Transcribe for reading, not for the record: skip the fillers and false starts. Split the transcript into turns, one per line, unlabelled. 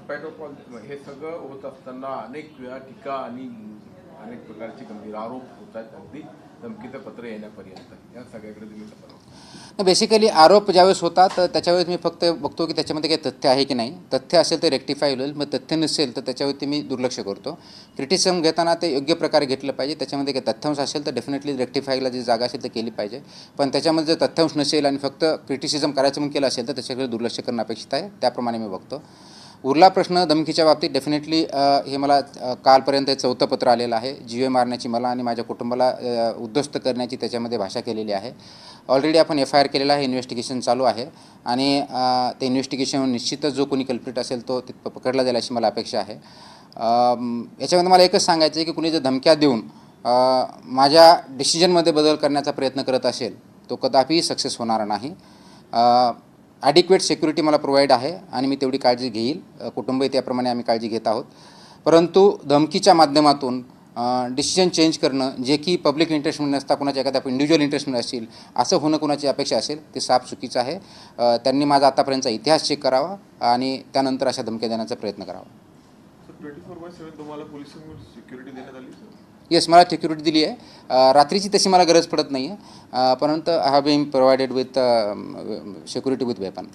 Petrol हे सगळं होत असताना अनेक वेळा टीका आणि अनेक प्रकारचे गंभीर आरोप होत आहेत, अगदी धमकीचं पत्र येण्यापर्यंत. या सगळ्याकडे तुम्ही कसं पाहता?
बेसिकली आरोप ज्यावेळेस होतात तर त्याच्यावेळेस मी फक्त बघतो की त्याच्यामध्ये काही तथ्य आहे की नाही. तथ्य असेल तर रेक्टिफाय होईल, मग तथ्य नसेल तर त्याच्यावरती मी दुर्लक्ष करतो. क्रिटिसिझम घेताना ते योग्य प्रकारे घेतलं पाहिजे. त्याच्यामध्ये काही तथ्यांश असेल तर डेफिनेटली रेक्टिफायला जी जागा असेल तर केली पाहिजे. पण त्याच्यामध्ये जर तथ्यांश नसेल आणि फक्त क्रिटिसिझम करायचं म्हणून केलं असेल तर त्याच्याकडे दुर्लक्ष करणं अपेक्षित आहे. त्याप्रमाणे मी बघतो. उरला प्रश्न धमकीच्या बाबतीत, डेफिनेटली हे मला कालपर्यंत 4थं पत्र आलेलं आहे. जीवे मारण्याची मला आणि माझ्या कुटुंबाला उद्ध्वस्त करण्याची त्याच्यामध्ये भाषा केलेली आहे. ऑलरेडी आपण FIR केलेला आहे, इन्व्हेस्टिगेशन चालू आहे आणि ते इन्व्हेस्टिगेशन निश्चितच जो कोणी कल्प्रिट असेल तो पकडला जाईल अशी मला अपेक्षा आहे. याच्यामध्ये मला एकच सांगायचं आहे की कुणी जर धमक्या देऊन माझ्या डिसिजनमध्ये बदल करण्याचा प्रयत्न करत असेल तो कदापि सक्सेस होणार नाही. ॲडिक्वेट सिक्युरिटी मला प्रोव्हाइड आहे आणि मी तेवढी काळजी घेईल. कुटुंबही त्याप्रमाणे आम्ही काळजी घेत आहोत. परंतु धमकीच्या माध्यमातून डिसिजन चेंज करणं, जे की पब्लिक इंटरेस्टमध्ये नसता कोणाच्या एखाद्या इंडिव्हिज्युअल इंटरेस्टमध्ये असेल, असं होणं कोणाची अपेक्षा असेल ते साफ चुकीचं आहे. त्यांनी माझा आतापर्यंतचा इतिहास चेक करावा आणि त्यानंतर अशा धमक्या देण्याचा प्रयत्न करावा.
24/7 तुम्हाला पोलिसांकडून सिक्युरिटी देण्यात आली सर?
येस, मला सिक्युरिटी दिली आहे. रात्रीची तशी मला गरज पडत नाही आहे, परंतु I have been provided with security with weapon.